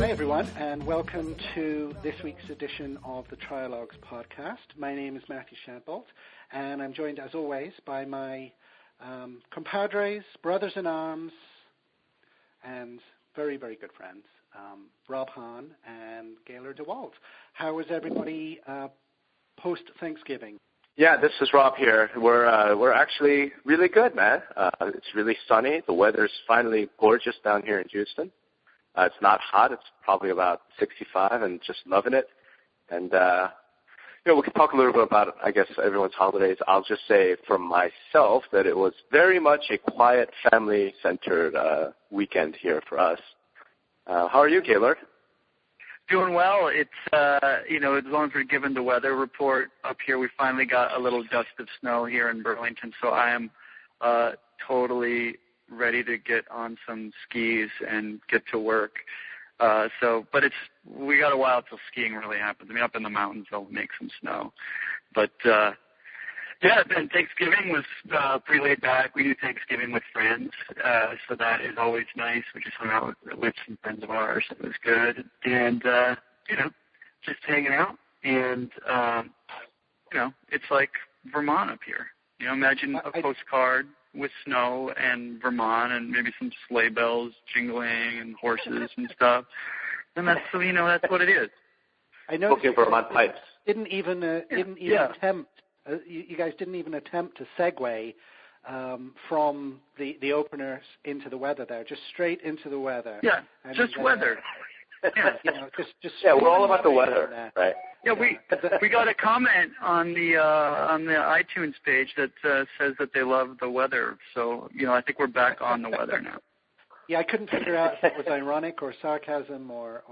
Hi, everyone, and welcome to this week's edition of the Trialogues podcast. My name is Matthew Shadbolt, and I'm joined, as always, by my compadres, brothers-in-arms, and very, very good friends, Rob Hahn and Gaylor DeWalt. How is everybody post-Thanksgiving? Yeah, this is Rob here. We're actually really good, man. It's really sunny. The weather's finally gorgeous down here in Houston. It's not hot. It's probably about 65 and just loving it. And, we can talk a little bit about, I guess, everyone's holidays. I'll just say for myself that it was very much a quiet, family-centered weekend here for us. How are you, Gaylord? Doing well. It's, as long as we're given the weather report up here, we finally got a little dust of snow here in Burlington, so I am totally ready to get on some skis and get to work. But we got a while till skiing really happens. I mean, up in the mountains, they'll make some snow. But, and Thanksgiving was pretty laid back. We do Thanksgiving with friends, so that is always nice. We just hung out with some friends of ours. It was good. And, just hanging out. And, it's like Vermont up here. Imagine a postcard with snow and Vermont and maybe some sleigh bells jingling and horses and stuff. And that's what it is. I know. Okay, Vermont pipes. Didn't even attempt. You guys didn't even attempt to segue from the openers into the weather there. Just straight into the weather. Yeah, just weather. We're all about the weather, right? Yeah, we got a comment on the iTunes page that says that they love the weather. So I think we're back on the weather now. Yeah, I couldn't figure out if it was ironic or sarcasm or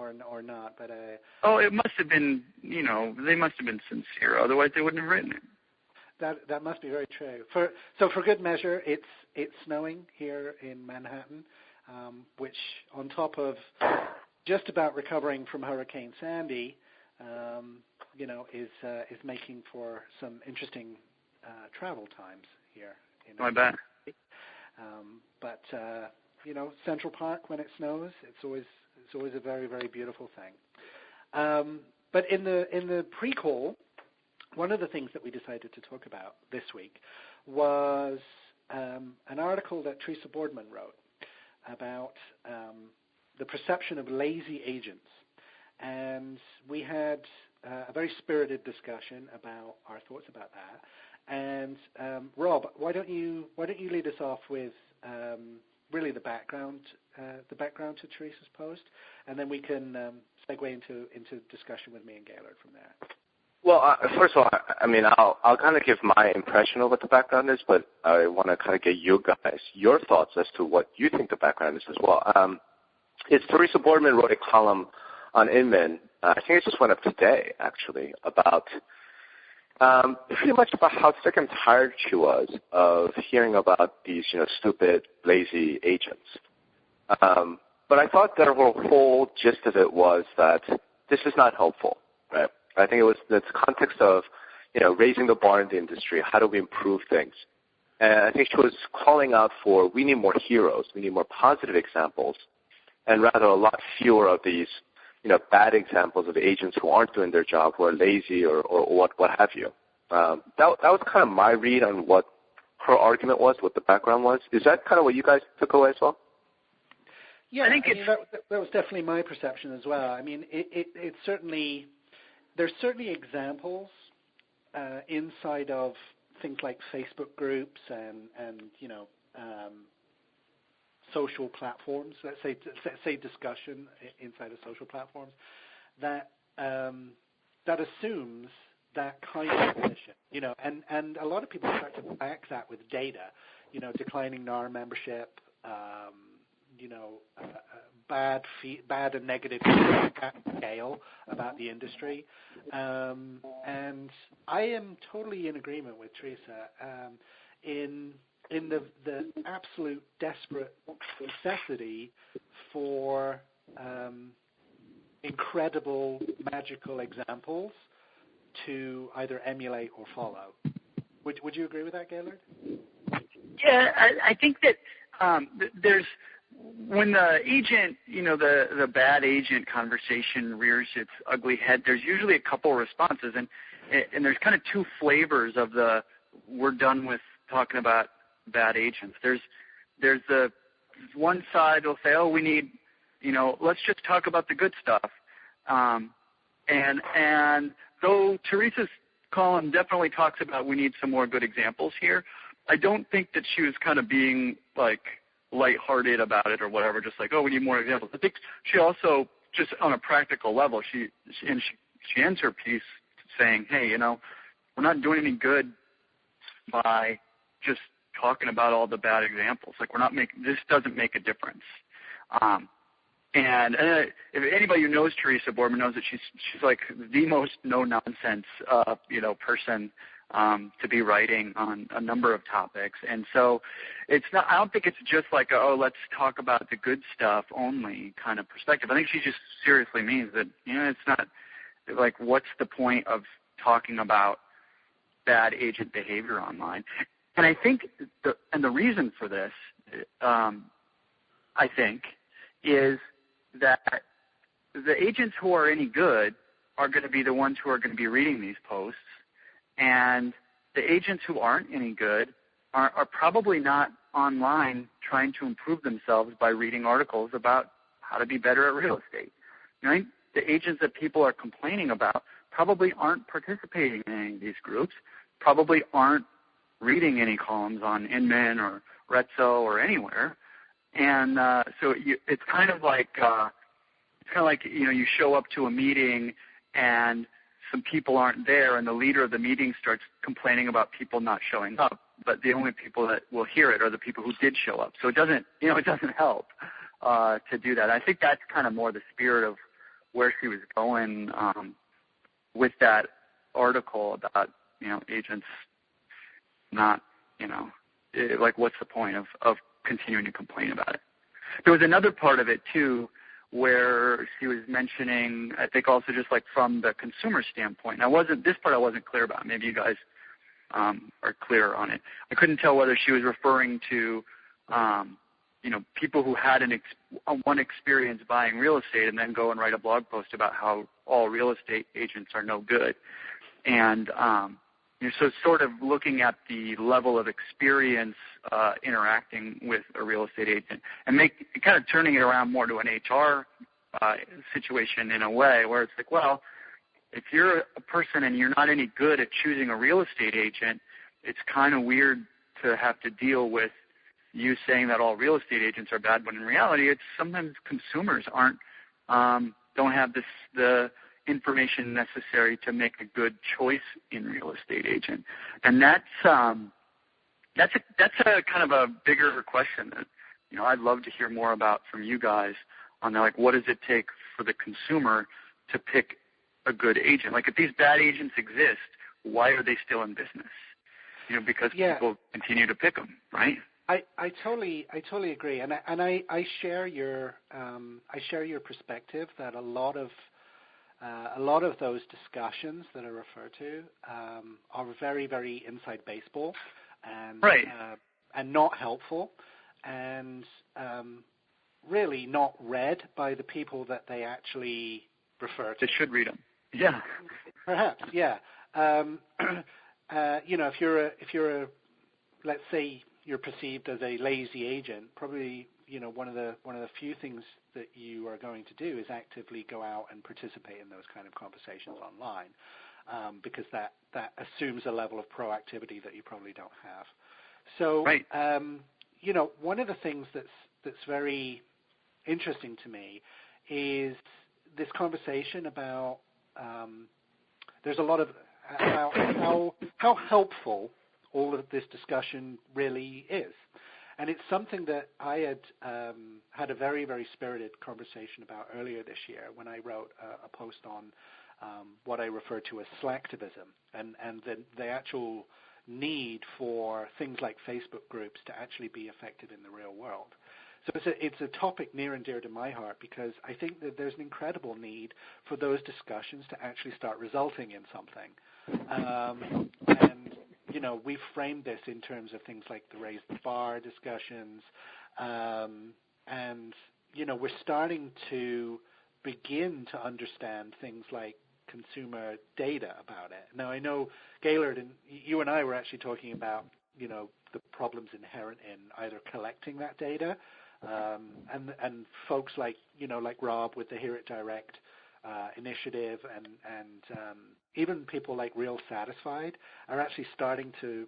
not, but it must have been. They must have been sincere. Otherwise, they wouldn't have written it. That must be very true. For good measure, it's snowing here in Manhattan, which on top of just about recovering from Hurricane Sandy, is making for some interesting travel times here. I bet. But Central Park when it snows, it's always a very, very beautiful thing. But in the pre-call, one of the things that we decided to talk about this week was an article that Teresa Boardman wrote about the perception of lazy agents. And we had a very spirited discussion about our thoughts about that. And Rob, why don't you lead us off with really the background to Teresa's post, and then we can segue into discussion with me and Gaylord from there. Well, first of all, I'll kind of give my impression of what the background is, but I want to kind of get your thoughts as to what you think the background is as well. It's Teresa Boardman wrote a column on Inman. I think it just went up today, actually, about pretty much about how sick and tired she was of hearing about these, stupid, lazy agents. But I thought that her whole gist of it was that this is not helpful, right? I think it was the context of, raising the bar in the industry. How do we improve things? And I think she was calling out for we need more heroes. We need more positive examples, and rather a lot fewer of these, bad examples of agents who aren't doing their job, who are lazy or what have you. That was kind of my read on what her argument was, what the background was. Is that kind of what you guys took away as well? Yeah, I think that was definitely my perception as well. I mean, it's certainly, there's certainly examples inside of things like Facebook groups and social platforms, let's say discussion inside of social platforms, that assumes that kind of position, and a lot of people start to back that with data, declining NAR membership, bad and negative scale about the industry, and I am totally in agreement with Teresa in the absolute desperate necessity for incredible, magical examples to either emulate or follow. Would you agree with that, Gaylord? Yeah, I think that there's when the agent, the bad agent conversation rears its ugly head, there's usually a couple responses, and there's kind of two flavors of the we're done with talking about bad agents. There's the one side will say, oh, we need, let's just talk about the good stuff. And though Teresa's column definitely talks about we need some more good examples here, I don't think that she was kind of being like lighthearted about it or whatever, just like, oh, we need more examples. I think she also, just on a practical level, she ends her piece saying, hey, we're not doing any good by just talking about all the bad examples. Like, this doesn't make a difference. And if anybody who knows Teresa Boardman knows that she's like the most no-nonsense, person to be writing on a number of topics. And so it's not. I don't think it's just like let's talk about the good stuff only kind of perspective. I think she just seriously means that it's not like what's the point of talking about bad agent behavior online. And I think the reason for this, I think, is that the agents who are any good are going to be the ones who are going to be reading these posts, and the agents who aren't any good are probably not online trying to improve themselves by reading articles about how to be better at real estate. Right? The agents that people are complaining about probably aren't participating in any of these groups, probably aren't reading any columns on Inman or Retso or anywhere. And so it's kind of like you show up to a meeting and some people aren't there, and the leader of the meeting starts complaining about people not showing up. But the only people that will hear it are the people who did show up. So it doesn't help to do that. I think that's kind of more the spirit of where she was going with that article about agents not like what's the point of continuing to complain about it. There was another part of it, too, where she was mentioning, I think also just like from the consumer standpoint. This part I wasn't clear about. Maybe you guys are clear on it. I couldn't tell whether she was referring to, people who had one experience buying real estate and then go and write a blog post about how all real estate agents are no good. And so sort of looking at the level of experience interacting with a real estate agent and kind of turning it around more to an HR situation in a way where it's like, well, if you're a person and you're not any good at choosing a real estate agent, it's kind of weird to have to deal with you saying that all real estate agents are bad, when in reality it's sometimes consumers don't have the information necessary to make a good choice in real estate agent. And that's a kind of a bigger question that I'd love to hear more about from you guys on like what does it take for the consumer to pick a good agent? Like if these bad agents exist, why are they still in business? Because people continue to pick them, right? I totally agree, and I share your perspective that a lot of those discussions that are referred to are very, very inside baseball and right. And not helpful, and really not read by the people that they actually refer to. They should read them. Yeah. Perhaps. Yeah. If you're a, let's say you're perceived as a lazy agent, probably one of the few things that you are going to do is actively go out and participate in those kind of conversations online, because that assumes a level of proactivity that you probably don't have. So, right. One of the things that's very interesting to me is this conversation about there's a lot of about how helpful all of this discussion really is. And it's something that I had a very, very spirited conversation about earlier this year when I wrote a post on what I refer to as slacktivism and the actual need for things like Facebook groups to actually be effective in the real world. So it's a topic near and dear to my heart because I think that there's an incredible need for those discussions to actually start resulting in something. And we've framed this in terms of things like the raise the bar discussions, And, we're starting to begin to understand things like consumer data about it. Now, I know, Gaylord, and you and I were actually talking about, the problems inherent in either collecting that data, and folks like Rob with the Hear It Direct initiative, and even people like Real Satisfied are actually starting to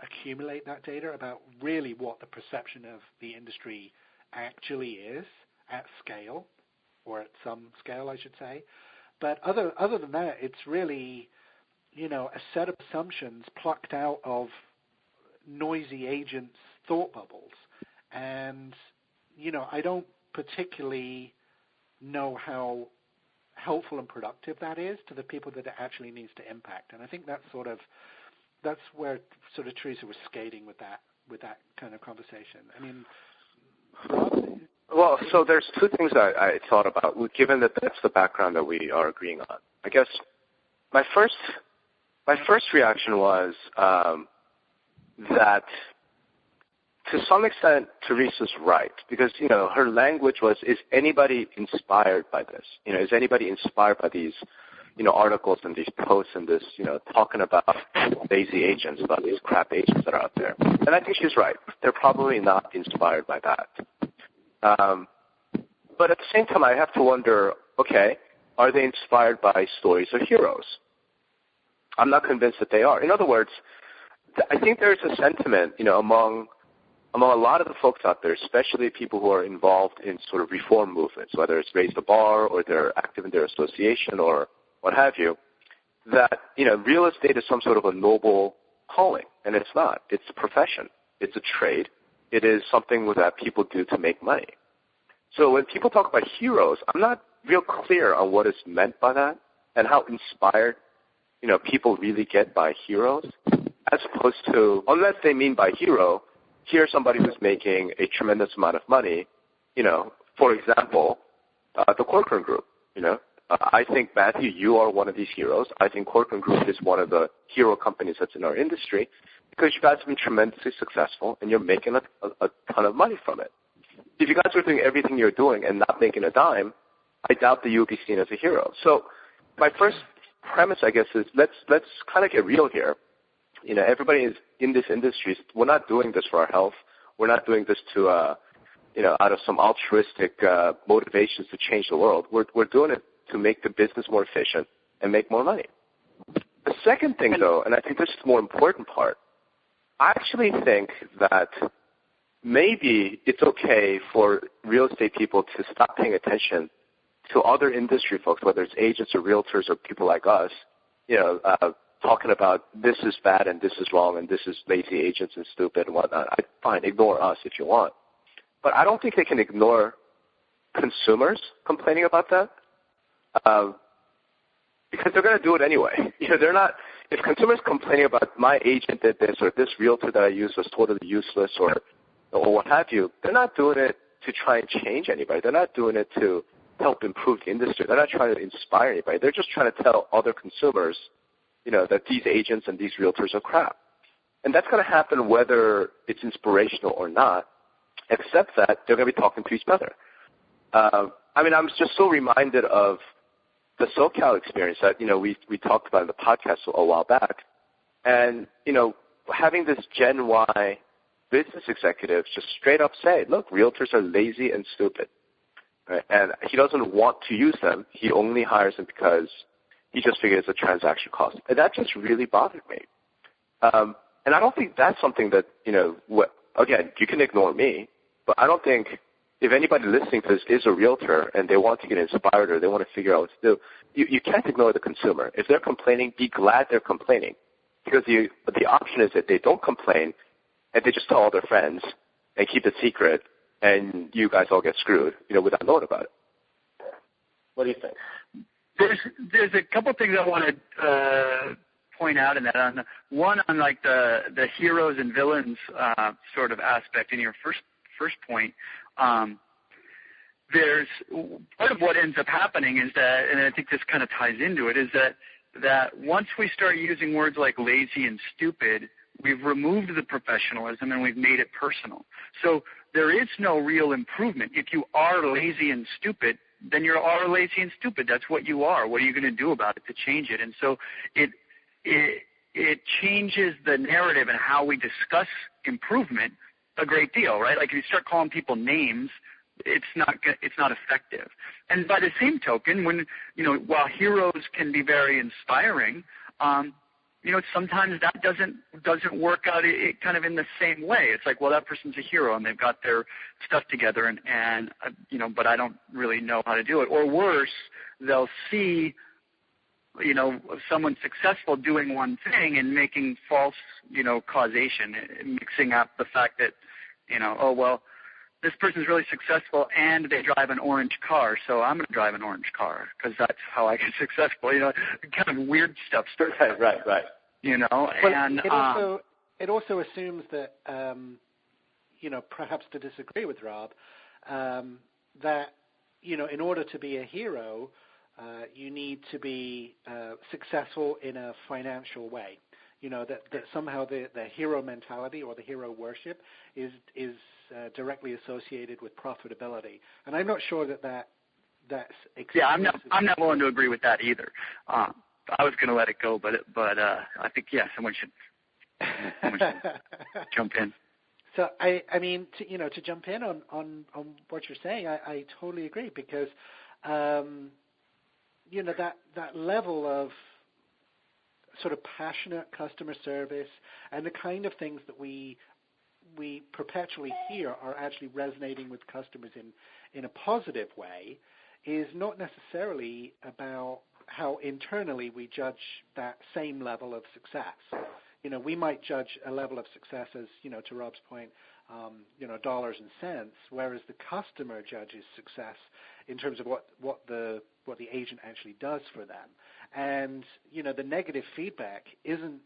accumulate that data about really what the perception of the industry actually is at scale, or at some scale, I should say. But other than that, it's really, a set of assumptions plucked out of noisy agents' thought bubbles. And, I don't particularly know how helpful and productive that is to the people that it actually needs to impact. And I think that's where sort of Teresa was skating with that kind of conversation. I mean, Rob? Well, so there's two things I thought about, given that that's the background that we are agreeing on. I guess my first reaction was that to some extent Teresa's right, because her language was, is anybody inspired by this? Is anybody inspired by these articles and these posts and this talking about lazy agents, about these crap agents that are out there? And I think she's right. They're probably not inspired by that. But at the same time, I have to wonder, okay, are they inspired by stories of heroes? I'm not convinced that they are. In other words, I think there's a sentiment, among a lot of the folks out there, especially people who are involved in sort of reform movements, whether it's Raise the Bar or they're active in their association or what have you, that, real estate is some sort of a noble calling, and it's not. It's a profession. It's a trade. It is something that people do to make money. So when people talk about heroes, I'm not real clear on what is meant by that and how inspired, people really get by heroes, as opposed to, unless they mean by hero, here's somebody who's making a tremendous amount of money, for example, the Corcoran Group, I think, Matthew, you are one of these heroes. I think Corcoran Group is one of the hero companies that's in our industry because you guys have been tremendously successful and you're making a ton of money from it. If you guys are doing everything you're doing and not making a dime, I doubt that you would be seen as a hero. So my first premise, I guess, is let's kind of get real here. Everybody is in this industry. We're not doing this for our health. We're not doing this to, out of some altruistic motivations to change the world. We're doing it to make the business more efficient and make more money. The second thing, though, and I think this is the more important part, I actually think that maybe it's okay for real estate people to stop paying attention to other industry folks, whether it's agents or realtors or people like us, talking about this is bad and this is wrong and this is lazy agents and stupid and whatnot. Fine, ignore us if you want. But I don't think they can ignore consumers complaining about that because they're going to do it anyway. They're not. If consumers complaining about my agent did this or this realtor that I used was totally useless or what have you, they're not doing it to try and change anybody. They're not doing it to help improve the industry. They're not trying to inspire anybody. They're just trying to tell other consumers, that these agents and these realtors are crap. And that's going to happen whether it's inspirational or not, except that they're going to be talking to each other. I'm just so reminded of the SoCal experience that, we talked about in the podcast a while back. And, having this Gen Y business executive just straight up say, look, realtors are lazy and stupid. Right? And he doesn't want to use them. He only hires them because he just figures it's a transaction cost. And that just really bothered me. And I don't think that's something that, again, you can ignore me, but I don't think if anybody listening to this is a realtor and they want to get inspired or they want to figure out what to do, you can't ignore the consumer. If they're complaining, be glad they're complaining. Because the option is that they don't complain and they just tell all their friends and keep it secret and you guys all get screwed, without knowing about it. What do you think? There's a couple things I want to point out in that. One on like the heroes and villains sort of aspect in your first point. There's part of what ends up happening is that, and I think this kind of ties into it, is that once we start using words like lazy and stupid, We've removed the professionalism and we've made it personal. So there is no real improvement. If you are lazy and stupid, then you are lazy and stupid. That's what you are. What are you going to do about it to change it? And so it changes the narrative and how we discuss improvement a great deal, right? Like if you start calling people names, it's not effective. And by the same token, when while heroes can be very inspiring, sometimes that doesn't work out kind of in the same way. It's like, well, that person's a hero and they've got their stuff together, and but I don't really know how to do it. Or worse, they'll see someone successful doing one thing and making false causation, mixing up the fact that oh well, this person's really successful and they drive an orange car, so I'm going to drive an orange car because that's how I get successful. Kind of weird stuff. Right. And it also assumes that perhaps to disagree with Rob, that in order to be a hero, you need to be successful in a financial way. That somehow the hero mentality or the hero worship is directly associated with profitability, and I'm not sure that's exclusive. Yeah, I'm not willing to agree with that either. I was going to let it go, but I think someone should jump in. So I mean to jump in on what you're saying, I totally agree, because that level of sort of passionate customer service and the kind of things that we perpetually hear are actually resonating with customers in a positive way is not necessarily about how internally we judge that same level of success. We might judge a level of success as, to Rob's point, dollars and cents, whereas the customer judges success in terms of what the agent actually does for them. And the negative feedback isn't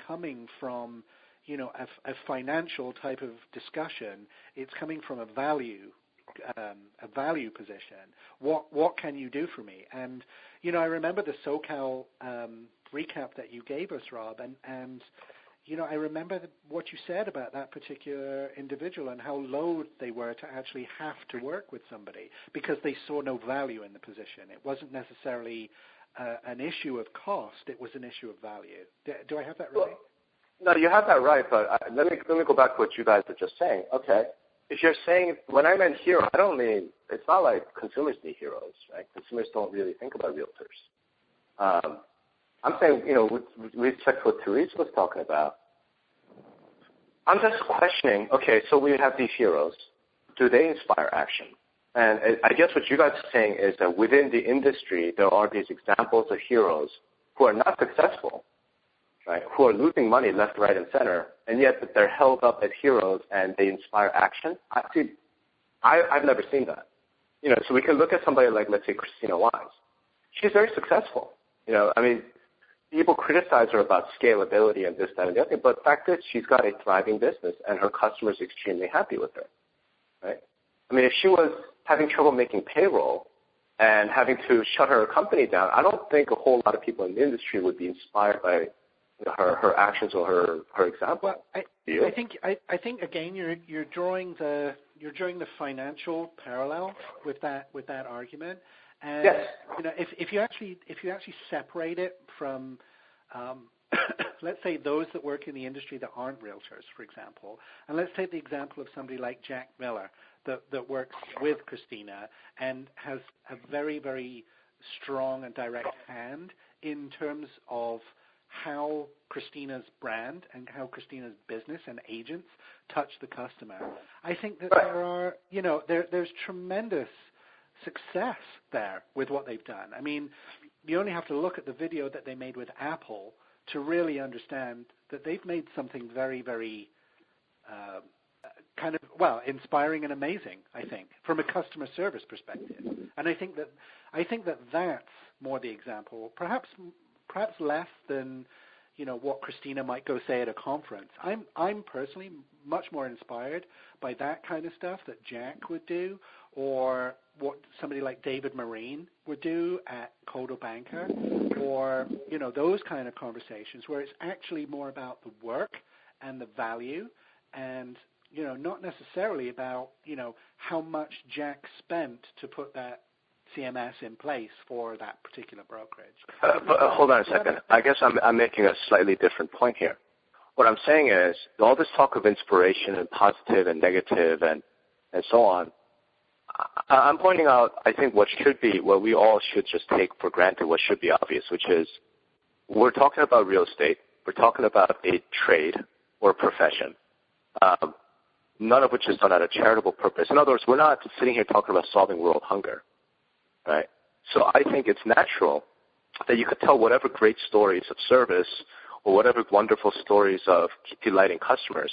coming from a financial type of discussion. It's coming from a value position. What can you do for me? And I remember the SoCal recap that you gave us, Rob, and I remember what you said about that particular individual and how loath they were to actually have to work with somebody because they saw no value in the position. It wasn't necessarily an issue of cost; it was an issue of value. Do I have that right? Well, no, you have that right, but let me go back to what you guys are just saying. Okay, if you're saying, when I meant hero, I don't mean, it's not like consumers need heroes, right? Consumers don't really think about realtors. I'm saying, with respect to what Therese was talking about, I'm just questioning, okay, so we have these heroes. Do they inspire action? And I guess what you guys are saying is that within the industry, there are these examples of heroes who are not successful, right, who are losing money left, right, and center, and yet they're held up as heroes and they inspire action. I've never seen that. So we can look at somebody like, let's say, Christina Wise. She's very successful. People criticize her about scalability and this, that, and the other, but the fact is she's got a thriving business and her customers are extremely happy with her, right? If she was having trouble making payroll and having to shut her company down, I don't think a whole lot of people in the industry would be inspired by her actions or her example. Well, I think again you're drawing the financial parallel with that argument. And yes. If you actually separate it from, let's say, those that work in the industry that aren't realtors, for example, and let's take the example of somebody like Jack Miller that works with Christina and has a very, very strong and direct hand in terms of how Christina's brand and how Christina's business and agents touch the customer. I think that there's tremendous success there with what they've done. You only have to look at the video that they made with Apple to really understand that they've made something very, very inspiring and amazing, I think, from a customer service perspective. And I think that that's more the example, perhaps less than what Christina might go say at a conference. I'm personally much more inspired by that kind of stuff that Jack would do, or what somebody like David Marine would do at Coldwell Banker, or, those kind of conversations where it's actually more about the work and the value and, not necessarily about, how much Jack spent to put that CMS in place for that particular brokerage. But hold on a second. I guess I'm making a slightly different point here. What I'm saying is all this talk of inspiration and positive and negative and so on, I'm pointing out, I think, what we all should just take for granted, what should be obvious, which is we're talking about real estate. We're talking about a trade or a profession, none of which is done out of charitable purpose. In other words, we're not sitting here talking about solving world hunger, right? So I think it's natural that you could tell whatever great stories of service or whatever wonderful stories of delighting customers.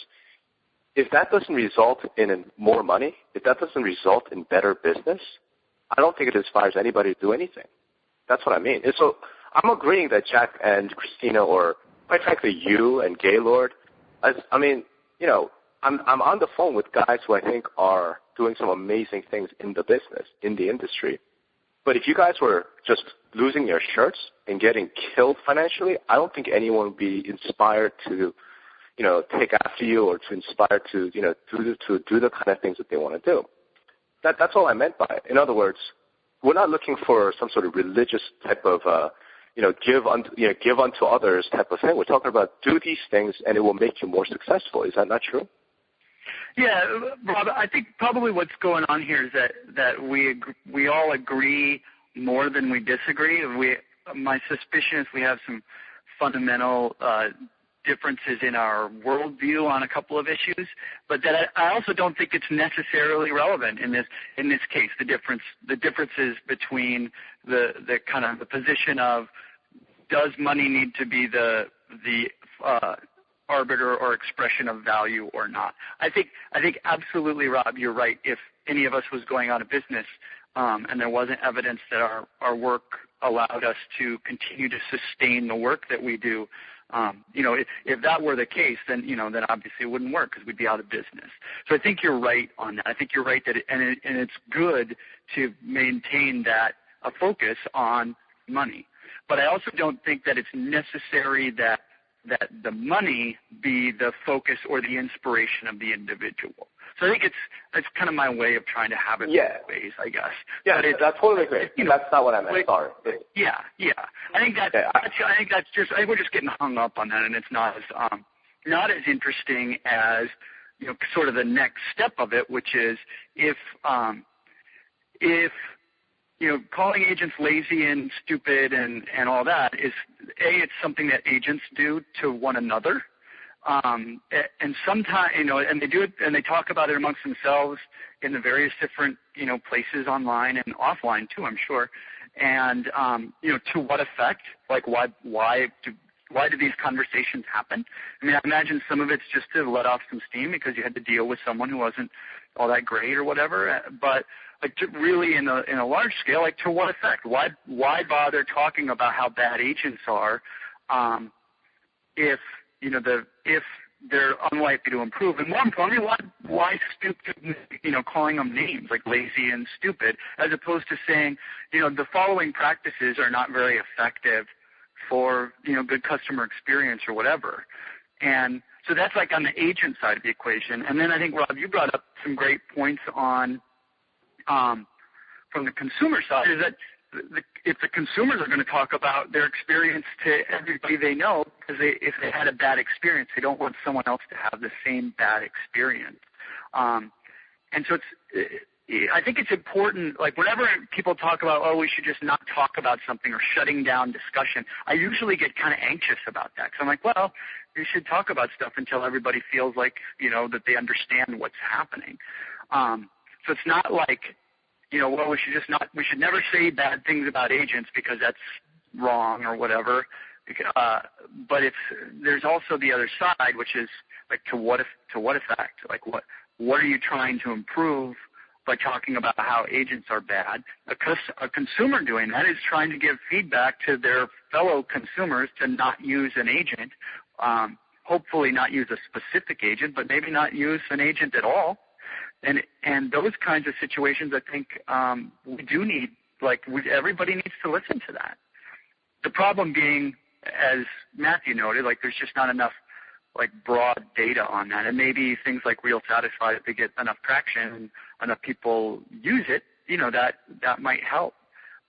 If that doesn't result in more money, if that doesn't result in better business, I don't think it inspires anybody to do anything. That's what I mean. And so I'm agreeing that Jack and Christina, or quite frankly you and Gaylord, I'm on the phone with guys who I think are doing some amazing things in the business, in the industry. But if you guys were just losing your shirts and getting killed financially, I don't think anyone would be inspired to take after you or to inspire to do the kind of things that they want to do. That's all I meant by it. In other words, we're not looking for some sort of religious type of, give unto others type of thing. We're talking about do these things and it will make you more successful. Is that not true? Yeah, Rob, I think probably what's going on here is that we all agree more than we disagree. My suspicion is we have some fundamental differences in our worldview on a couple of issues, but that I also don't think it's necessarily relevant in this case. The differences between the kind of the position of does money need to be the arbiter or expression of value or not. I think absolutely, Rob, you're right. If any of us was going out of business and there wasn't evidence that our work allowed us to continue to sustain the work that we do, if that were the case, then obviously it wouldn't work because we'd be out of business. So I think you're right on that. I think you're right that and it's good to maintain a focus on money. But I also don't think that it's necessary that the money be the focus or the inspiration of the individual. So I think it's kind of my way of trying to have it both ways, I guess. Yeah, I totally agree. That's not what I meant. Sorry. Yeah. I think we're just getting hung up on that, and it's not as interesting as sort of the next step of it, which is if calling agents lazy and stupid and all that is it's something that agents do to one another. And sometimes, and they do it, and they talk about it amongst themselves in the various different, places online and offline too, I'm sure. And, to what effect? Like, why do these conversations happen? I mean, I imagine some of it's just to let off some steam because you had to deal with someone who wasn't all that great or whatever. But like, really, in a large scale, like, to what effect? Why bother talking about how bad agents are, if they're unlikely to improve? And more importantly, why stupid, calling them names like lazy and stupid, as opposed to saying, the following practices are not very effective for, good customer experience or whatever. And so that's like on the agent side of the equation. And then I think, Rob, you brought up some great points on, from the consumer side, is that if the consumers are going to talk about their experience to everybody they know, because if they had a bad experience, they don't want someone else to have the same bad experience. And so I think it's important, like whenever people talk about, we should just not talk about something or shutting down discussion, I usually get kind of anxious about that. Because I'm like, well, you should talk about stuff until everybody feels like, that they understand what's happening. So it's not like, we should never say bad things about agents because that's wrong or whatever. But there's also the other side, which is like, to what effect? Like, what are you trying to improve by talking about how agents are bad? A consumer doing that is trying to give feedback to their fellow consumers to not use an agent, hopefully not use a specific agent, but maybe not use an agent at all. And those kinds of situations, I think we do need, everybody needs to listen to that. The problem being, as Matthew noted, like there's just not enough like broad data on that, and maybe things like Real Satisfied, if they get enough traction and enough people use it, that might help.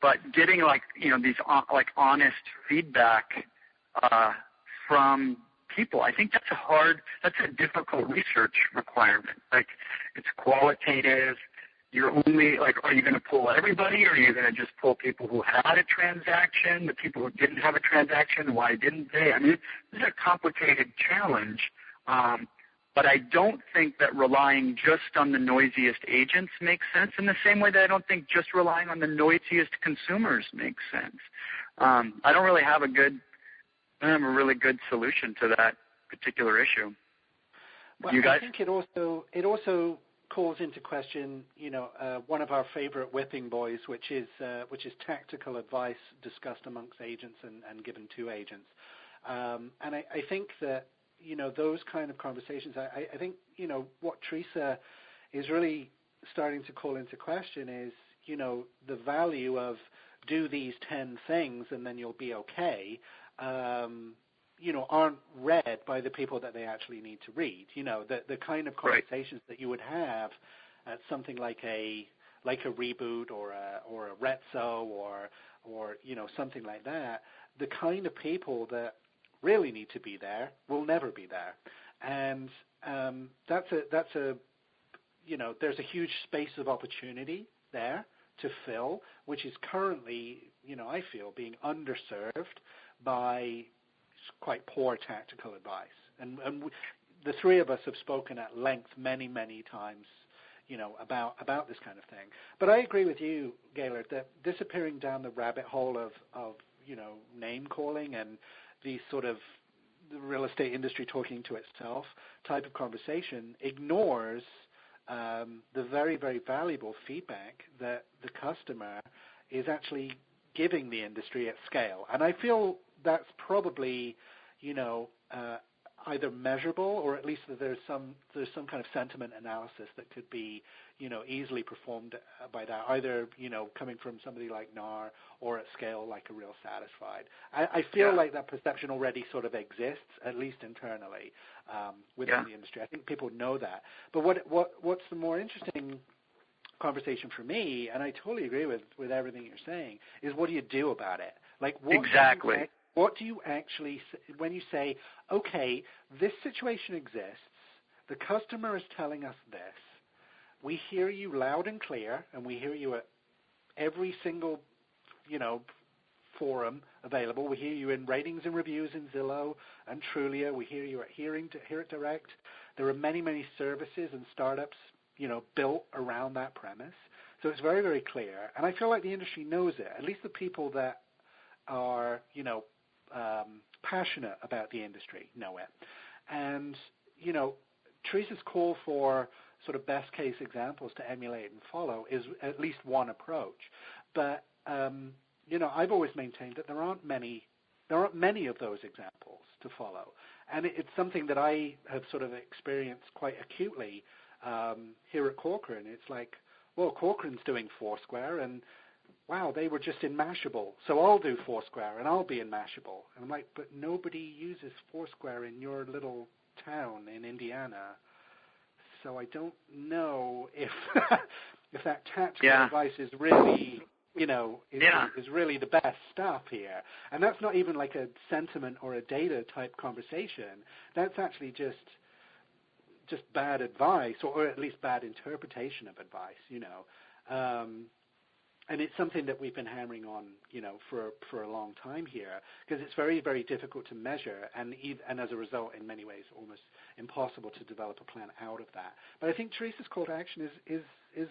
But getting these honest feedback from people, I think that's a difficult research requirement. Like it's qualitative. You're only are you going to pull everybody, or are you going to just pull people who had a transaction, the people who didn't have a transaction, why didn't they? I mean, this is a complicated challenge, but I don't think that relying just on the noisiest agents makes sense in the same way that I don't think just relying on the noisiest consumers makes sense. I don't really have a really good solution to that particular issue. Well, you guys? I think it also calls into question, one of our favorite whipping boys, which is tactical advice discussed amongst agents and given to agents. And I think that, those kind of conversations, I think, what Teresa is really starting to call into question is, the value of do these 10 things and then you'll be okay, aren't read by the people that they actually need to read. The kind of conversations that you would have at something like a reboot or a Retso or something like that. The kind of people that really need to be there will never be there, and that's a there's a huge space of opportunity there to fill, which is currently I feel being underserved by quite poor tactical advice. And the three of us have spoken at length many, many times, about this kind of thing. But I agree with you, Gaylord, that disappearing down the rabbit hole of name calling and the sort of the real estate industry talking to itself type of conversation ignores the very, very valuable feedback that the customer is actually giving the industry at scale. And I feel that's probably, either measurable, or at least that there's some kind of sentiment analysis that could be, easily performed by that, either, coming from somebody like NAR or at scale like a Real Satisfied. I feel like that perception already sort of exists, at least internally, within the industry. I think people know that. But what's the more interesting conversation for me, and I totally agree with everything you're saying, is what do you do about it? Like what do you actually, when you say, okay, this situation exists, the customer is telling us this, we hear you loud and clear, and we hear you at every single, forum available. We hear you in ratings and reviews in Zillow and Trulia. We hear you at Hear It Direct. There are many, many services and startups, built around that premise. So it's very, very clear. And I feel like the industry knows it, at least the people that are, passionate about the industry know it. And, Teresa's call for sort of best case examples to emulate and follow is at least one approach. But, I've always maintained that there aren't many of those examples to follow. And it's something that I have sort of experienced quite acutely here at Corcoran. It's like, well, Corcoran's doing Foursquare, and wow, they were just in Mashable, so I'll do Foursquare, and I'll be in Mashable. And I'm like, but nobody uses Foursquare in your little town in Indiana, so I don't know if if that tactical advice is really, is really the best stuff here. And that's not even like a sentiment or a data type conversation. That's actually just bad advice, or at least bad interpretation of advice, and it's something that we've been hammering on, for a long time here, because it's very, very difficult to measure, and as a result, in many ways, almost impossible to develop a plan out of that. But I think Teresa's call to action is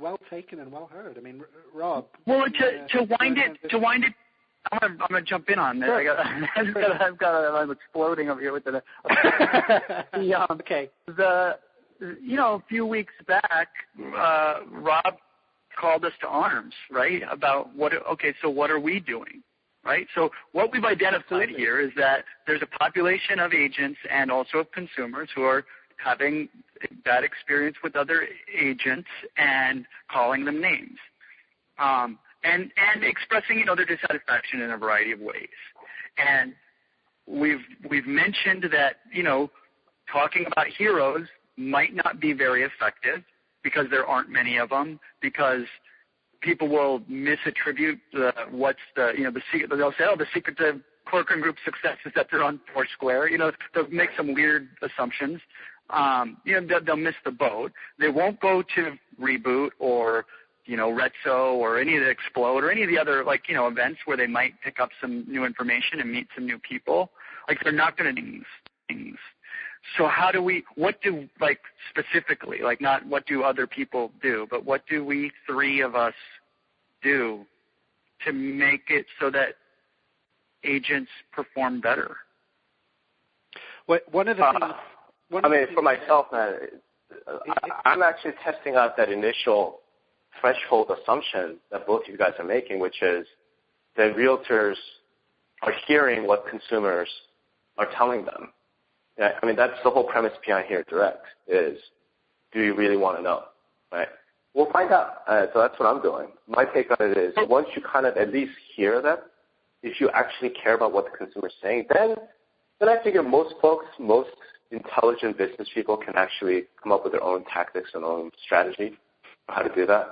well taken and well heard. I mean, Rob. Well, to wind it. I'm going to jump in on this. Sure. I'm exploding over here with the. Okay. A few weeks back, Rob called us to arms, right? About what are we doing, right? So what we've identified here is that there's a population of agents and also of consumers who are having bad experience with other agents and calling them names. and expressing, their dissatisfaction in a variety of ways. And we've mentioned that, talking about heroes might not be very effective because there aren't many of them, because people will misattribute the secret. They'll say, the secret to Corcoran Group's success is that they're on Foursquare. They'll make some weird assumptions. They'll miss the boat. They won't go to Reboot or, Retso or any of the Explode or any of the other, events where they might pick up some new information and meet some new people. They're not going to do these things. So specifically, not what do other people do, but what do we three of us do to make it so that agents perform better? One of the things... for myself, man, I'm actually testing out that initial threshold assumption that both of you guys are making, which is that realtors are hearing what consumers are telling them. That's the whole premise behind Here Direct is, do you really want to know, right? We'll find out. So that's what I'm doing. My take on it is once you kind of at least hear that, if you actually care about what the consumer is saying, then I figure most folks, most intelligent business people can actually come up with their own tactics and own strategy for how to do that.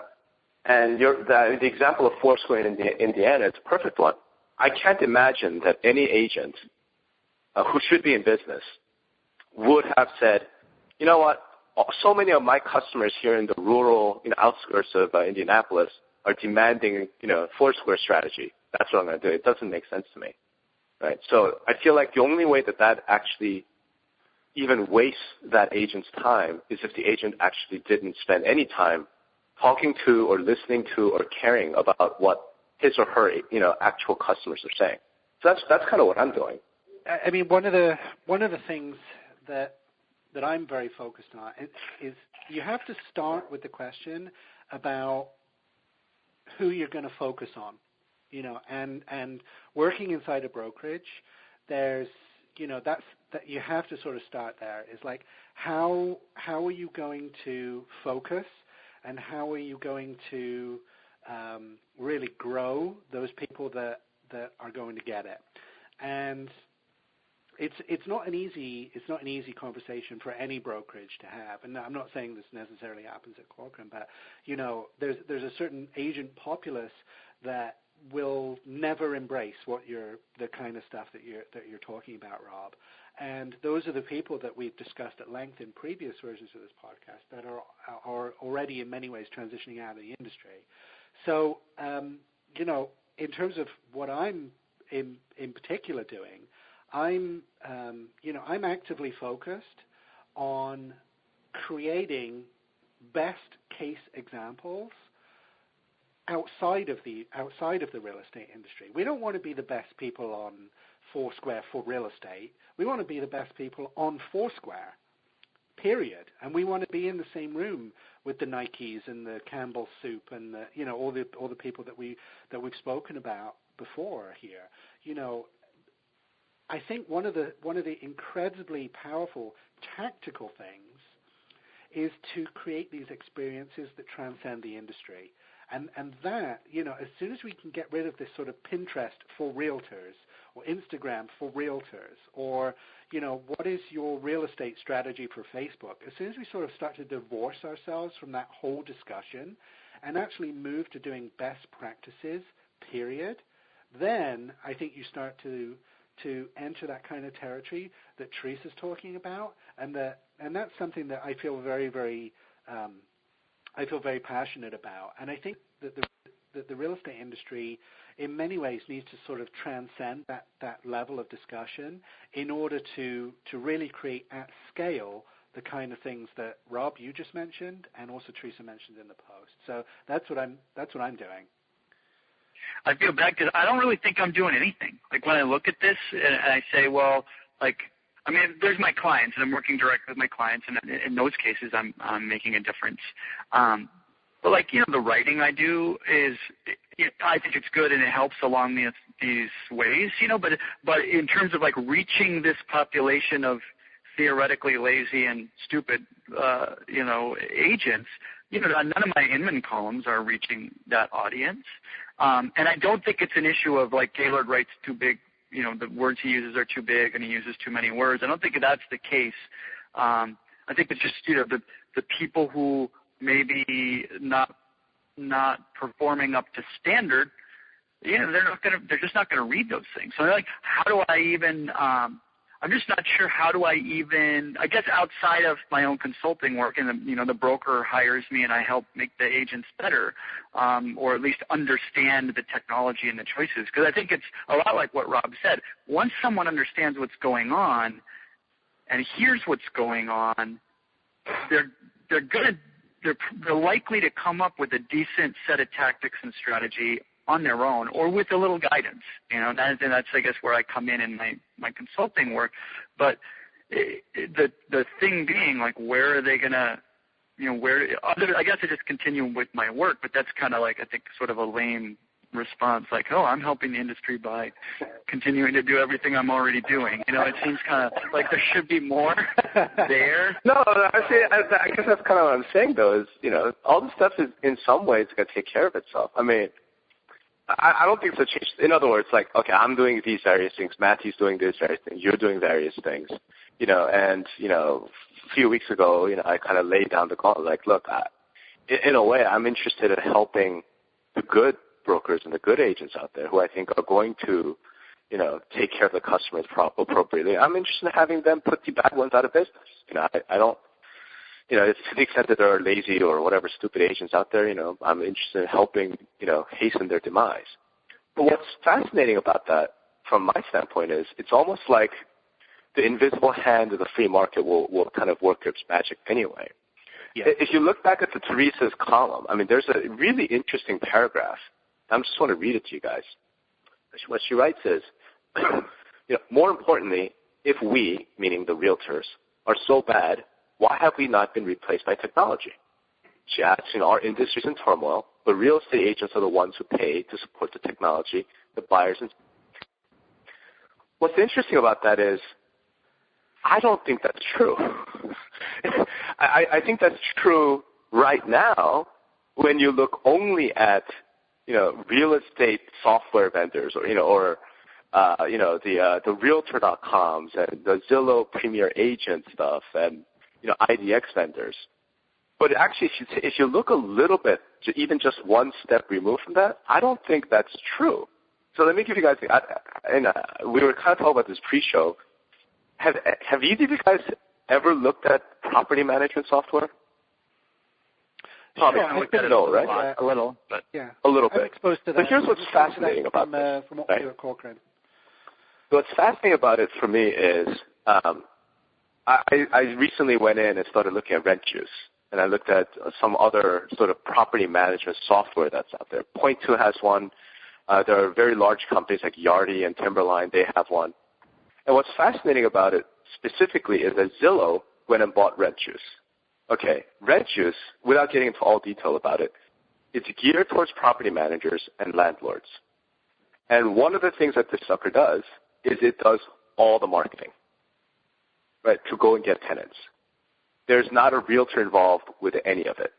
And the example of Foursquare in Indiana is a perfect one. I can't imagine that any agent who should be in business would have said, you know what, so many of my customers here in the rural outskirts of Indianapolis are demanding, Foursquare strategy. That's what I'm going to do. It doesn't make sense to me, right? So I feel like the only way that actually even wastes that agent's time is if the agent actually didn't spend any time talking to or listening to or caring about what his or her, actual customers are saying. So that's kind of what I'm doing. One of the things that I'm very focused on is you have to start with the question about who you're going to focus on, and working inside a brokerage, there's, that you have to sort of start there. It's like, how are you going to focus, and how are you going to really grow those people that are going to get it? And it's not an easy conversation for any brokerage to have. And I'm not saying this necessarily happens at Corcoran, but there's a certain agent populace that will never embrace the kind of stuff that you're talking about, Rob. And those are the people that we've discussed at length in previous versions of this podcast that are already in many ways transitioning out of the industry. So, in terms of what I'm in particular doing, I'm actively focused on creating best case examples outside of the real estate industry. We don't want to be the best people on Foursquare for real estate. We want to be the best people on Foursquare, period. And we want to be in the same room with the Nikes and the Campbell Soup and all the people that we've spoken about before here. I think one of the incredibly powerful tactical things is to create these experiences that transcend the industry. And that, as soon as we can get rid of this sort of Pinterest for realtors or Instagram for realtors or, what is your real estate strategy for Facebook, as soon as we sort of start to divorce ourselves from that whole discussion and actually move to doing best practices, period, then I think you start to enter that kind of territory that Teresa's talking about, and that's something that I feel very, very passionate about. And I think that the real estate industry, in many ways, needs to sort of transcend that level of discussion in order to really create at scale the kind of things that Rob, you just mentioned, and also Teresa mentioned in the post. So that's what I'm doing. I feel bad because I don't really think I'm doing anything. When I look at this and I say, there's my clients, and I'm working directly with my clients, and in those cases, I'm making a difference. But the writing I do is, I think it's good and it helps along these ways, But in terms of reaching this population of theoretically lazy and stupid, agents, none of my Inman columns are reaching that audience. And I don't think it's an issue of like Gaylord writes too big, the words he uses are too big and he uses too many words. I don't think that's the case. I think it's just, the people who maybe not performing up to standard, they're just not gonna read those things. So like, how do I even? I'm just not sure how do I even. I guess outside of my own consulting work, and the broker hires me and I help make the agents better, or at least understand the technology and the choices. Because I think it's a lot like what Rob said. Once someone understands what's going on and hears what's going on, they're likely to come up with a decent set of tactics and strategy on their own, or with a little guidance. And that's I guess where I come in my consulting work. But the thing being, like, where are they gonna, I guess I just continue with my work, but that's kind of like, I think, sort of a lame response, like, oh, I'm helping the industry by continuing to do everything I'm already doing. It seems kind of like there should be more there. No, I guess that's kind of what I'm saying, though, is, all this stuff is in some ways going to take care of itself. I mean, I don't think it's a change. In other words, like, okay, I'm doing these various things, Matthew's doing these various things, you're doing various things, and, a few weeks ago, I kind of laid down the call, like, look, in a way, I'm interested in helping the good brokers and the good agents out there who I think are going to, take care of the customers appropriately. I'm interested in having them put the bad ones out of business. I don't, to the extent that there are lazy or whatever stupid agents out there, I'm interested in helping, hasten their demise. But what's fascinating about that, from my standpoint, is it's almost like the invisible hand of the free market will kind of work its magic anyway. Yeah. If you look back at the Teresa's column, I mean, there's a really interesting paragraph. I just want to read it to you guys. What she writes is, more importantly, if we, meaning the realtors, are so bad, why have we not been replaced by technology? She asks, our industry's in turmoil, but real estate agents are the ones who pay to support the technology, the buyers. And what's interesting about that is, I don't think that's true. I think that's true right now when you look only at, real estate software vendors, or the Realtor.coms and the Zillow Premier Agent stuff and, IDX vendors. But actually, if you look a little bit, even just one step removed from that, I don't think that's true. So let me give you guys, we were kind of talking about this pre-show. Have either of you guys ever looked at property management software? Probably no, right? A little, but yeah, a little bit. I'm exposed to that. But here's what's fascinating about this. From what we do at Corcoran. What's fascinating about it for me is I recently went in and started looking at RentJuice, and I looked at some other sort of property management software that's out there. Point2 has one. There are very large companies like Yardi and Timberline. They have one. And what's fascinating about it specifically is that Zillow went and bought RentJuice. Okay, RentJuice, without getting into all detail about it, it's geared towards property managers and landlords. And one of the things that this sucker does is it does all the marketing, right, to go and get tenants. There's not a realtor involved with any of it,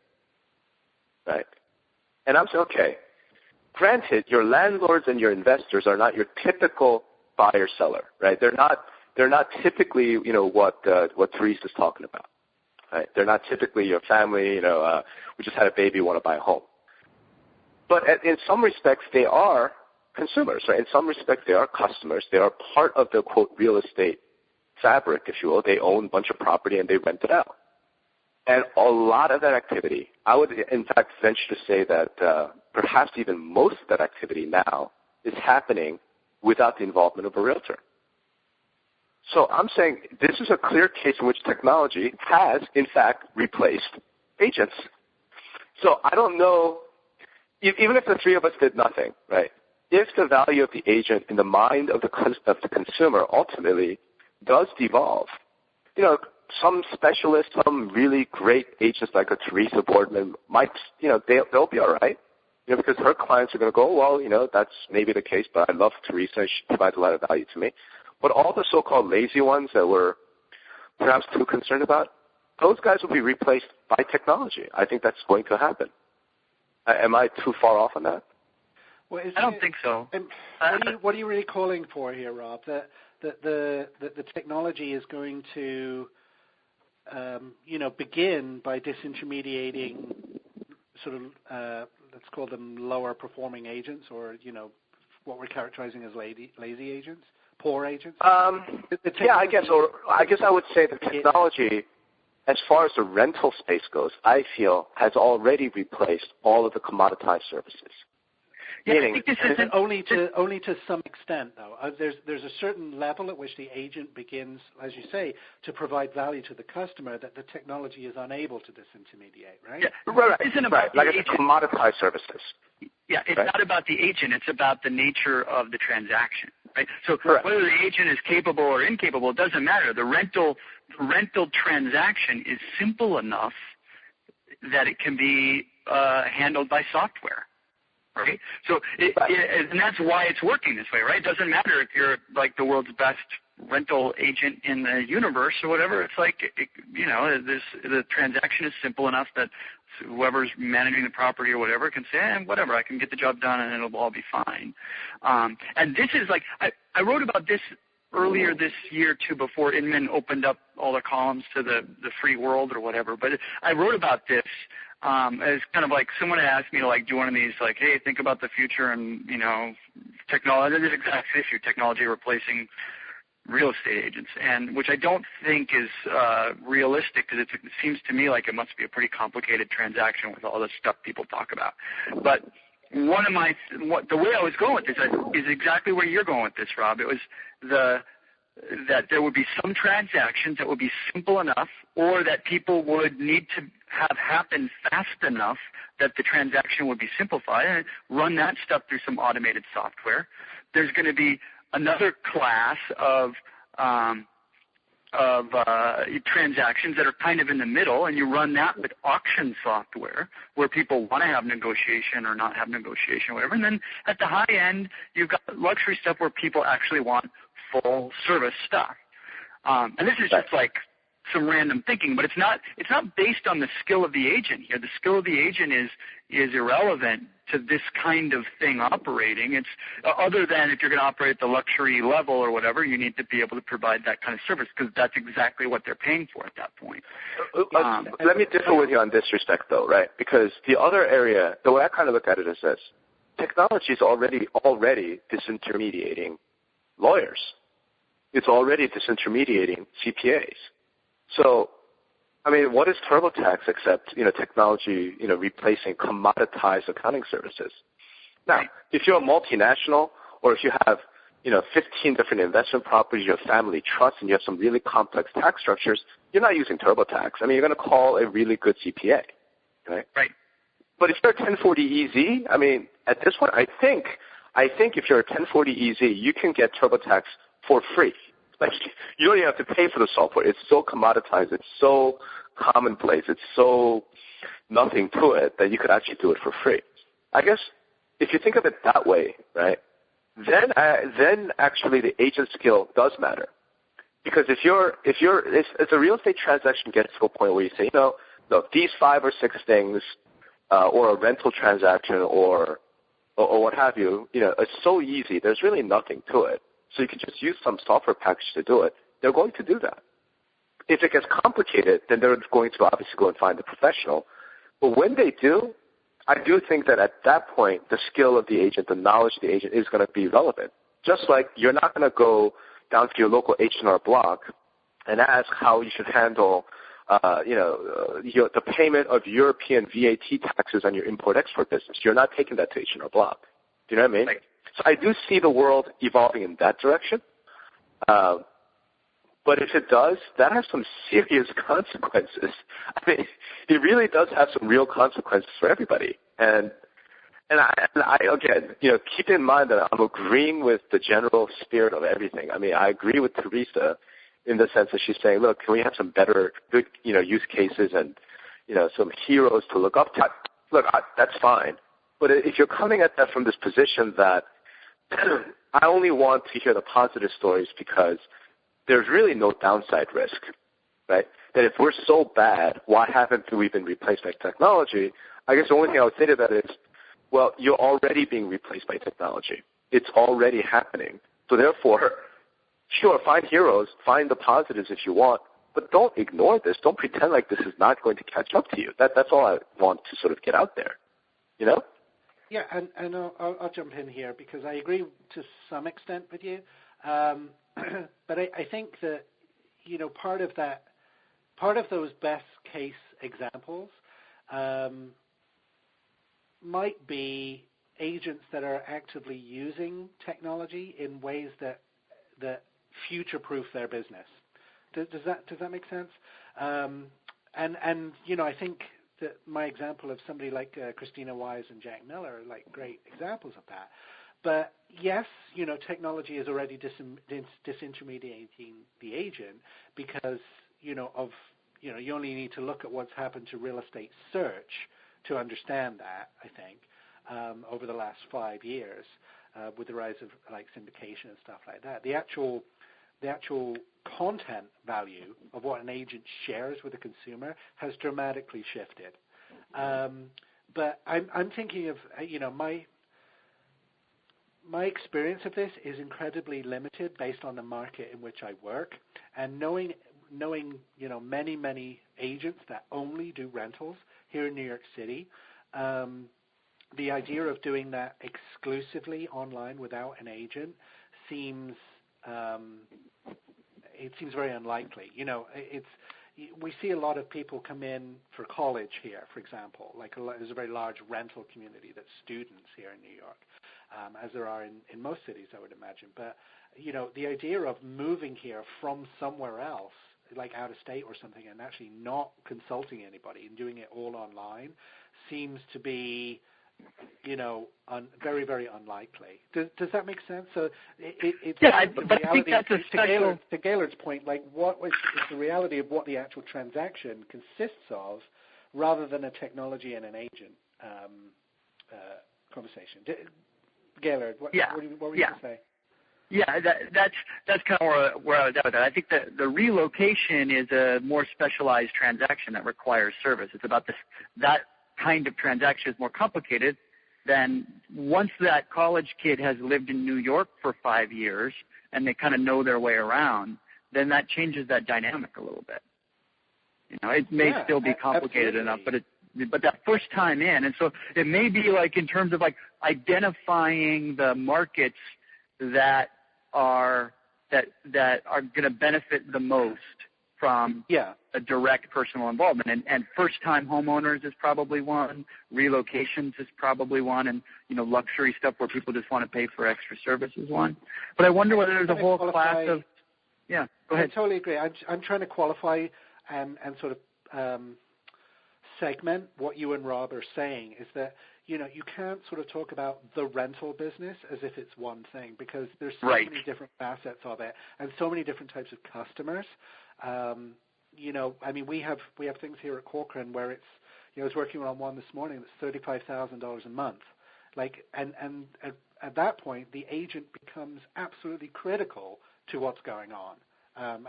right? And I'm saying, okay, granted, your landlords and your investors are not your typical buyer-seller, right? They're not typically, what Teresa's talking about. Right? They're not typically your family, we just had a baby, want to buy a home. But in some respects, they are consumers, right? In some respects, they are customers. They are part of the, quote, real estate fabric, if you will. They own a bunch of property and they rent it out. And a lot of that activity, I would, in fact, venture to say that perhaps even most of that activity now is happening without the involvement of a realtor. So I'm saying this is a clear case in which technology has, in fact, replaced agents. So I don't know, even if the three of us did nothing, right, if the value of the agent in the mind of the consumer ultimately does devolve, some specialists, some really great agents like a Teresa Boardman might, they'll be all right, because her clients are going to go, well, that's maybe the case, but I love Teresa. She provides a lot of value to me. But all the so-called lazy ones that we're perhaps too concerned about, those guys will be replaced by technology. I think that's going to happen. Am I too far off on that? Well, I don't think so. What are you really calling for here, Rob? That the technology is going to, begin by disintermediating sort of, let's call them lower performing agents, or what we're characterizing as lazy agents, poor agents. Yeah, I guess I would say the technology, as far as the rental space goes, I feel has already replaced all of the commoditized services. Yeah, I think this is only to some extent, though. There's a certain level at which the agent begins, as you say, to provide value to the customer that the technology is unable to disintermediate, right? Yeah, right. It isn't about like it's commoditized services. Yeah, it's not about the agent. It's about the nature of the transaction, right? So whether the agent is capable or incapable, it doesn't matter. The rental transaction is simple enough that it can be handled by software. Right, so and that's why it's working this way, right? It doesn't matter if you're like the world's best rental agent in the universe or whatever. It's like the transaction is simple enough that whoever's managing the property or whatever can say, whatever, I can get the job done and it'll all be fine. And this is like I wrote about this earlier this year too, before Inman opened up all the columns to the free world or whatever. But I wrote about this. It's kind of like someone asked me to do one of these, hey, think about the future and, technology, this exact issue, technology replacing real estate agents, and which I don't think is realistic, because it seems to me like it must be a pretty complicated transaction with all the stuff people talk about. But the way I was going with this is exactly where you're going with this, Rob. It was that there would be some transactions that would be simple enough, or that people would need to have happen fast enough that the transaction would be simplified, and run that stuff through some automated software. There's going to be another class of transactions that are kind of in the middle, and you run that with auction software where people want to have negotiation or not have negotiation or whatever. And then at the high end, you've got luxury stuff where people actually want full service stuff. And this is just like some random thinking, but it's not based on the skill of the agent here. The skill of the agent is irrelevant to this kind of thing operating. It's other than if you're going to operate at the luxury level or whatever, you need to be able to provide that kind of service, because that's exactly what they're paying for at that point. Let me differ with you on this respect, though, right? Because the other area, the way I kind of look at it is this: technology is already disintermediating lawyers. It's already disintermediating CPAs. So, I mean, what is TurboTax except, technology, replacing commoditized accounting services? Now, if you're a multinational, or if you have, 15 different investment properties, you have family trusts, and you have some really complex tax structures, you're not using TurboTax. I mean, you're going to call a really good CPA, right? Right. But if you're a 1040 EZ, I mean, at this point, I think if you're a 1040 EZ, you can get TurboTax for free. Like, you don't even have to pay for the software. It's so commoditized. It's so commonplace. It's so nothing to it that you could actually do it for free. I guess if you think of it that way, right, then actually the agent skill does matter. Because if a real estate transaction gets to a point where you say, look, these 5 or 6 things, or a rental transaction or what have you, it's so easy. There's really nothing to it. So you can just use some software package to do it. They're going to do that. If it gets complicated, then they're going to obviously go and find a professional. But when they do, I do think that at that point, the skill of the agent, the knowledge of the agent is going to be relevant. Just like you're not going to go down to your local H&R Block and ask how you should handle the payment of European VAT taxes on your import-export business. You're not taking that to H&R Block. Do you know what I mean? Right. So I do see the world evolving in that direction. But if it does, that has some serious consequences. I mean, it really does have some real consequences for everybody. And I again, keep in mind that I'm agreeing with the general spirit of everything. I mean, I agree with Teresa in the sense that she's saying, look, can we have some better, good, use cases and, some heroes to look up to? Look, that's fine. But if you're coming at that from this position that I only want to hear the positive stories because there's really no downside risk, right? That if we're so bad, why haven't we been replaced by technology? I guess the only thing I would say to that is Well, you're already being replaced by technology. It's already happening. So therefore, sure, find heroes, find the positives if you want, but don't ignore this. Don't pretend like this is not going to catch up to you. That's all I want to sort of get out there, you know? Yeah, and I'll jump in here because I agree to some extent with you. But I think that, you know, part of those best case examples might be agents that are actively using technology in ways that future-proof their business. Does that make sense? And you know, I think that my example of somebody like Christina Wise and Jack Miller are like great examples of that. But yes, you know, technology is already disintermediating the agent because, you know, you only need to look at what's happened to real estate search to understand that, I think, over the last 5 years with the rise of like syndication and stuff like that. The actual content value of what an agent shares with a consumer has dramatically shifted. But I'm thinking of, you know, my experience of this is incredibly limited based on the market in which I work, and knowing you know many agents that only do rentals here in New York City. The idea of doing that exclusively online without an agent seems very unlikely. You know, we see a lot of people come in for college here, for example. Like there's a very large rental community that's students here in New York, as there are in most cities, I would imagine. But you know, the idea of moving here from somewhere else, like out of state or something, and actually not consulting anybody and doing it all online, seems to be, you know, very, very unlikely. Does that make sense? So it's but I think that's to Gaylord's point, like it's the reality of what the actual transaction consists of, rather than a technology and an agent conversation. Gaylord, what were you going to say? Yeah, that's kind of where I was at with that. I think that the relocation is a more specialized transaction that requires service. It's about that kind of transaction is more complicated than once that college kid has lived in New York for 5 years and they kind of know their way around, then that changes that dynamic a little bit. You know, it may still be complicated enough, but that first time in, and so it may be like in terms of like identifying the markets that are going to benefit the most from a direct personal involvement. And first-time homeowners is probably one. Relocations is probably one. And, you know, luxury stuff where people just want to pay for extra service is one. But I wonder whether there's a whole class of – go ahead. I totally agree. I'm trying to qualify and sort of segment what you and Rob are saying is that, you know, you can't sort of talk about the rental business as if it's one thing because there's so many different facets of it and so many different types of customers. You know, I mean, we have things here at Corcoran where it's, you know, I was working on one this morning that's $35,000 a month. Like, and at that point, the agent becomes absolutely critical to what's going on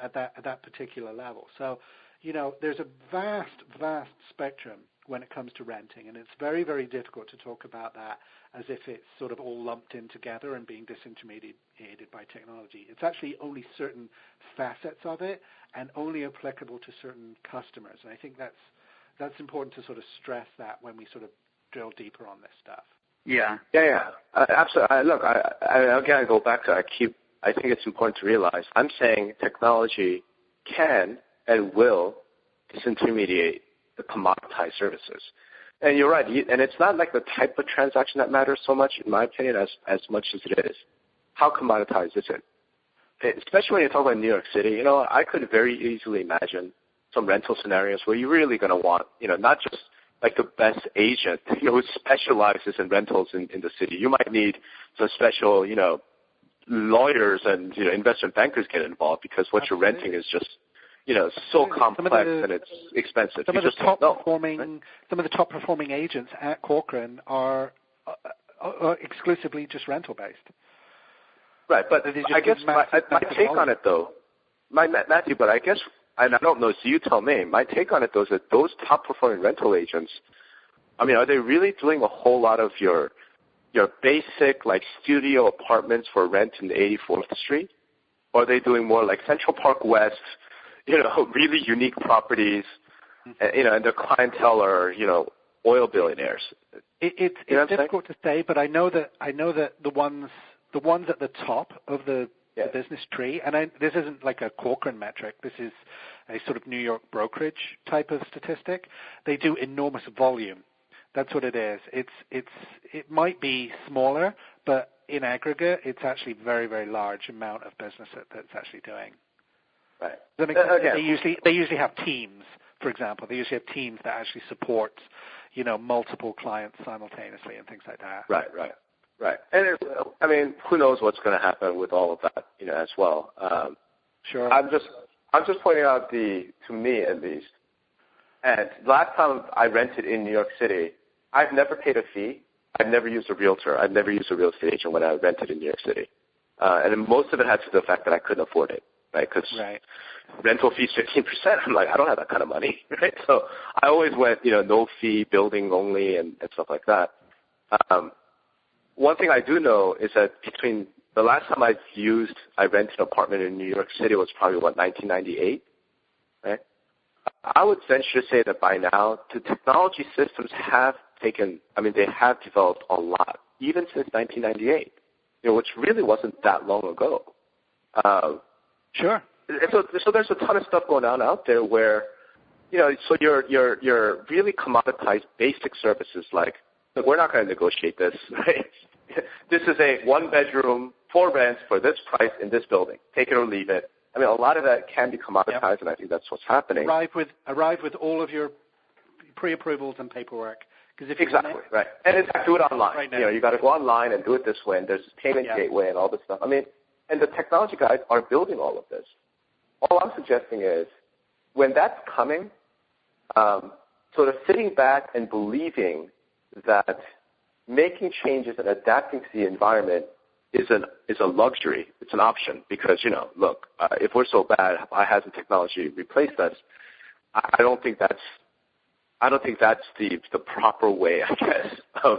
at that particular level. So, you know, there's a vast spectrum when it comes to renting, and it's very, very difficult to talk about that as if it's sort of all lumped in together and being disintermediated by technology. It's actually only certain facets of it and only applicable to certain customers. And I think that's important to sort of stress that when we sort of drill deeper on this stuff. Yeah. Absolutely. Look, I go back to I think it's important to realize I'm saying technology can and will disintermediate the commoditized services. And you're right. And it's not like the type of transaction that matters so much, in my opinion, as much as it is. How commoditized is it? Especially when you talk about New York City, you know, I could very easily imagine some rental scenarios where you're really going to want, you know, not just like the best agent, you know, who specializes in rentals in the city. You might need some special, you know, lawyers and, you know, investment bankers get involved because what you're renting is just, you know, so complex and it's expensive. Some of the top performing agents at Corcoran are exclusively just rental based. Right, but I guess my take on it though, Matthew, but I guess, and I don't know, so you tell me, my take on it though is that those top performing rental agents I mean, are they really doing a whole lot of your basic like studio apartments for rent in the 84th Street? Or are they doing more like Central Park West, really unique properties, and their clientele are, oil billionaires? It's difficult to say, but I know that the ones at the top of the business tree, and this isn't like a Corcoran metric. This is a sort of New York brokerage type of statistic. They do enormous volume. That's what it is. It might be smaller, but in aggregate, it's actually very, very large amount of business that's actually doing. Right. They usually have teams. For example, they usually have teams that actually support, multiple clients simultaneously and things like that. Right. And who knows what's going to happen with all of that, as well. Sure. I'm just pointing out to me at least, and last time I rented in New York City, I've never paid a fee. I've never used a realtor. I've never used a real estate agent when I rented in New York City. And most of it had to do with the fact that I couldn't afford it, right? Because rental fees 15%. I'm like, I don't have that kind of money, right? So I always went, no fee, building only, and stuff like that. One thing I do know is that between the last time I rented an apartment in New York City was probably, 1998, right? I would venture to say that by now, the technology systems have they have developed a lot, even since 1998, which really wasn't that long ago. Sure. So there's a ton of stuff going on out there where, so your really commoditized basic services like, look, we're not going to negotiate this, right? This is a 1-bedroom, 4 rents for this price in this building. Take it or leave it. I mean, a lot of that can be commoditized, and I think that's what's happening. Arrive with all of your pre-approvals and paperwork. Exactly, right. And in fact, do it online. Right now. You got to go online and do it this way, and there's this payment gateway and all this stuff. I mean, and the technology guys are building all of this. All I'm suggesting is when that's coming, sort of sitting back and believing that making changes and adapting to the environment is a luxury. It's an option because, look, if we're so bad, why hasn't technology replaced us? I don't think that's the proper way, I guess, of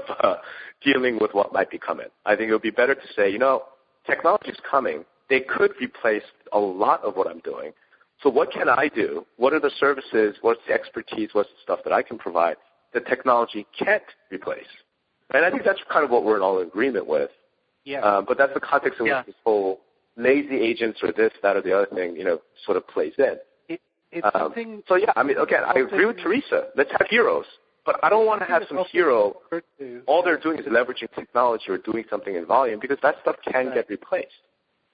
dealing with what might be coming. I think it would be better to say, technology is coming. They could replace a lot of what I'm doing. So what can I do? What are the services? What's the expertise? What's the stuff that I can provide that technology can't replace? And I think that's kind of what we're all in agreement with. Yeah. But that's the context in which this whole lazy agents or this, that, or the other thing, sort of plays in. It's something. So, again, I agree with Teresa. Let's have heroes. But I don't want to have some hero. All they're doing is leveraging technology or doing something in volume because that stuff can get replaced.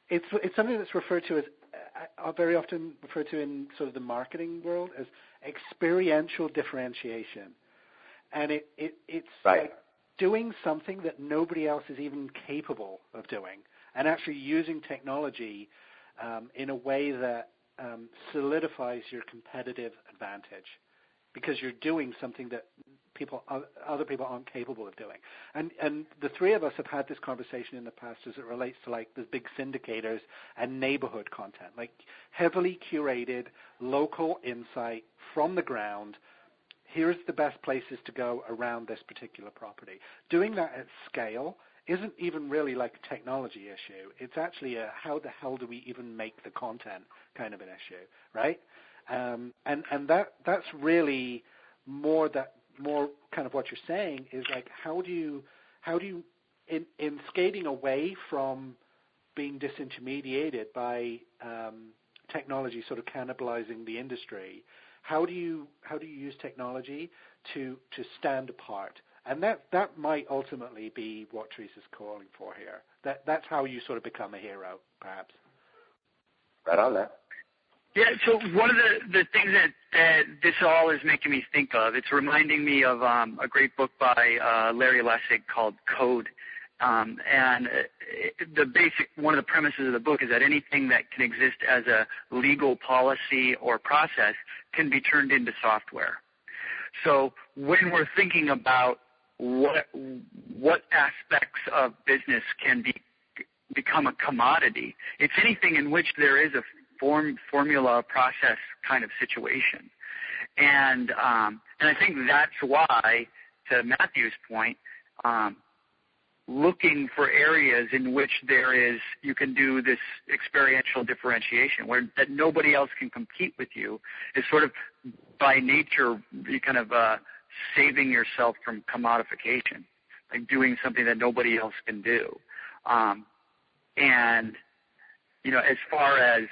It's something that's referred to as, very often referred to in sort of the marketing world as experiential differentiation. And it's like doing something that nobody else is even capable of doing and actually using technology in a way that solidifies your competitive advantage because you're doing something that other people aren't capable of doing. And the three of us have had this conversation in the past as it relates to like the big syndicators and neighborhood content, like heavily curated local insight from the ground. Here's the best places to go around this particular property. Doing that at scale isn't even really like a technology issue. It's actually a how the hell do we even make the content kind of an issue, right? And that's really more kind of what you're saying is like how do you in skating away from being disintermediated by technology sort of cannibalizing the industry, how do you use technology to stand apart? And that might ultimately be what Teresa's calling for here. That's how you sort of become a hero, perhaps. Right on that. Yeah, so one of the things that this all is making me think of, it's reminding me of a great book by Larry Lessig called Code. And one of the premises of the book is that anything that can exist as a legal policy or process can be turned into software. So when we're thinking about what aspects of business can become a commodity, it's anything in which there is a formula process kind of situation. And I think that's why to Matthew's point, looking for areas in which you can do this experiential differentiation that nobody else can compete with you is sort of by nature kind of saving yourself from commodification, like doing something that nobody else can do. And, as far as,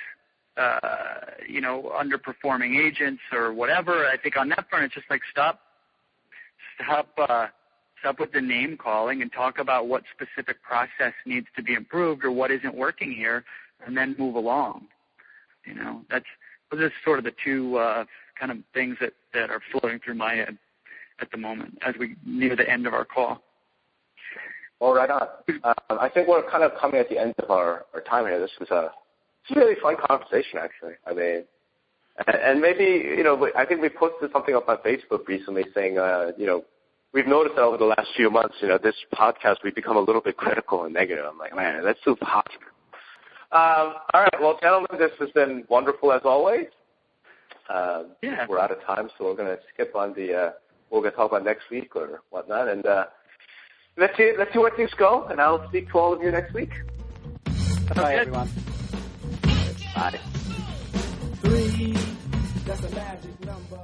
underperforming agents or whatever, I think on that front, it's just like stop with the name calling and talk about what specific process needs to be improved or what isn't working here, and then move along. Those are sort of the two kind of things that are floating through my head at the moment as we near the end of our call. Well, right on. I think we're kind of coming at the end of our time here. This was a really fun conversation, actually. I mean, and maybe, I think we posted something up on Facebook recently saying, we've noticed that over the last few months, this podcast, we've become a little bit critical and negative. I'm like, man, let's do positive. All right. Well, gentlemen, this has been wonderful as always. Yeah. We're out of time, so we're going to skip on we're going to talk about next week or whatnot. And let's see where things go, and I'll speak to all of you next week. Bye, everyone. Bye. 3, that's a magic number.